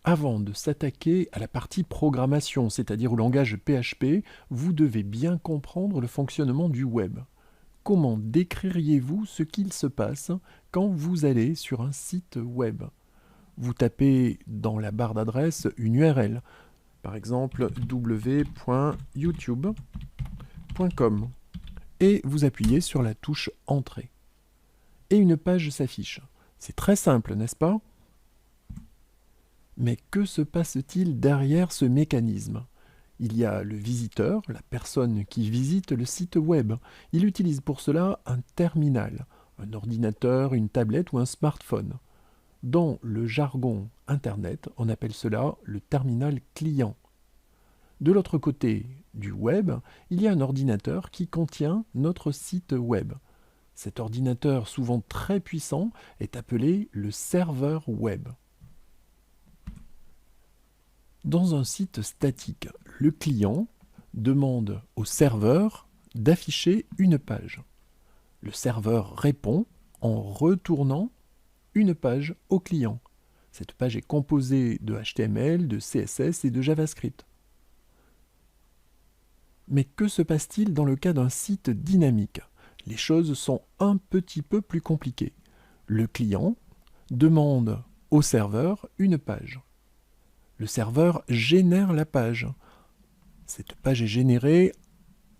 Avant de s'attaquer à la partie programmation, c'est-à-dire au langage PHP, vous devez bien comprendre le fonctionnement du web. Comment décririez-vous ce qu'il se passe quand vous allez sur un site web? Vous tapez dans la barre d'adresse une URL, par exemple w.youtube.com, et vous appuyez sur la touche Entrée. Et une page s'affiche. C'est très simple, n'est-ce pas? Mais que se passe-t-il derrière ce mécanisme? Il y a le visiteur, la personne qui visite le site web. Il utilise pour cela un terminal, un ordinateur, une tablette ou un smartphone. Dans le jargon Internet, on appelle cela le terminal client. De l'autre côté du web, il y a un ordinateur qui contient notre site web. Cet ordinateur, souvent très puissant, est appelé le serveur web. Dans un site statique, le client demande au serveur d'afficher une page. Le serveur répond en retournant une page au client. Cette page est composée de HTML, de CSS et de JavaScript. Mais que se passe-t-il dans le cas d'un site dynamique? Les choses sont un petit peu plus compliquées. Le client demande au serveur une page. Le serveur génère la page. Cette page est générée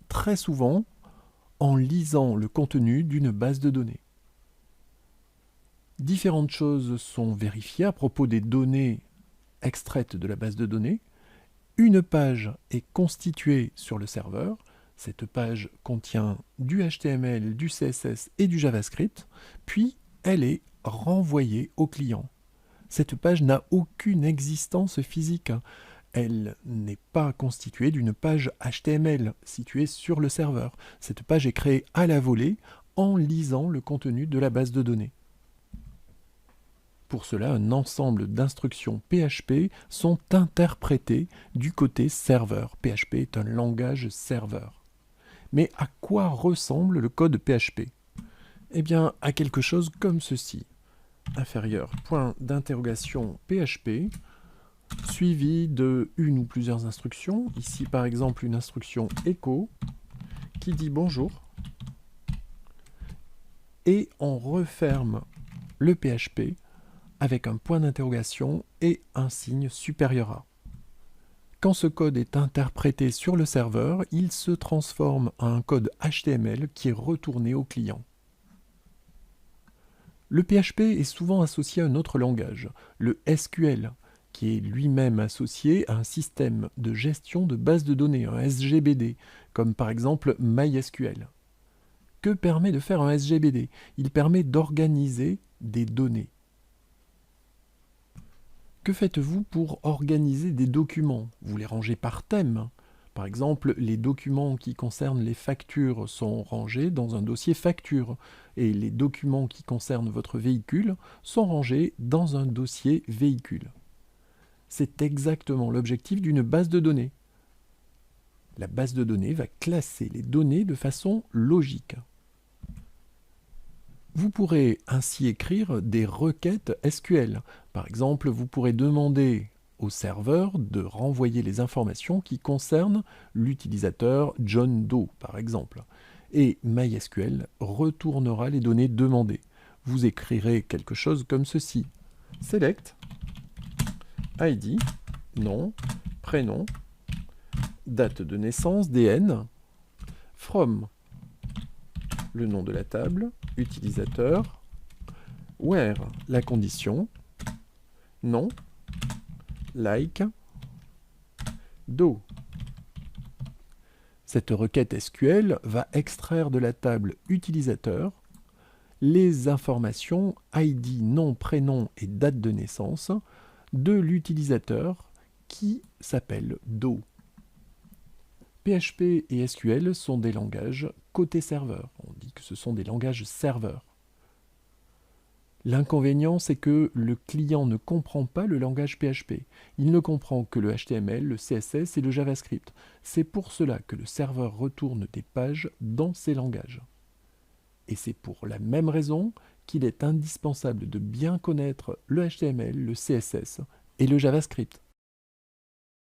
très souvent en lisant le contenu d'une base de données. Différentes choses sont vérifiées à propos des données extraites de la base de données. Une page est constituée sur le serveur. Cette page contient du HTML, du CSS et du JavaScript, puis elle est renvoyée au client. Cette page n'a aucune existence physique. Elle n'est pas constituée d'une page HTML située sur le serveur. Cette page est créée à la volée en lisant le contenu de la base de données. Pour cela, un ensemble d'instructions PHP sont interprétées du côté serveur. PHP est un langage serveur. Mais à quoi ressemble le code PHP? Eh bien, à quelque chose comme ceci. Inférieur, point d'interrogation PHP, suivi de une ou plusieurs instructions. Ici, par exemple, une instruction echo qui dit bonjour. Et on referme le PHP avec un point d'interrogation et un signe supérieur à. Quand ce code est interprété sur le serveur, il se transforme en un code HTML qui est retourné au client. Le PHP est souvent associé à un autre langage, le SQL, qui est lui-même associé à un système de gestion de bases de données, un SGBD, comme par exemple MySQL. Que permet de faire un SGBD? Il permet d'organiser des données. Que faites-vous pour organiser des documents? Vous les rangez par thème. Par exemple, les documents qui concernent les factures sont rangés dans un dossier facture et les documents qui concernent votre véhicule sont rangés dans un dossier véhicule. C'est exactement l'objectif d'une base de données. La base de données va classer les données de façon logique. Vous pourrez ainsi écrire des requêtes SQL. Par exemple, vous pourrez demander au serveur de renvoyer les informations qui concernent l'utilisateur John Doe, par exemple. Et MySQL retournera les données demandées. Vous écrirez quelque chose comme ceci. Select, ID, nom, prénom, date de naissance, DN, from, le nom de la table, utilisateur, where, la condition, nom, like, do. Cette requête SQL va extraire de la table utilisateur les informations ID, nom, prénom et date de naissance de l'utilisateur qui s'appelle Do. PHP et SQL sont des langages côté serveur. On dit que ce sont des langages serveurs. L'inconvénient, c'est que le client ne comprend pas le langage PHP. Il ne comprend que le HTML, le CSS et le JavaScript. C'est pour cela que le serveur retourne des pages dans ces langages. Et c'est pour la même raison qu'il est indispensable de bien connaître le HTML, le CSS et le JavaScript.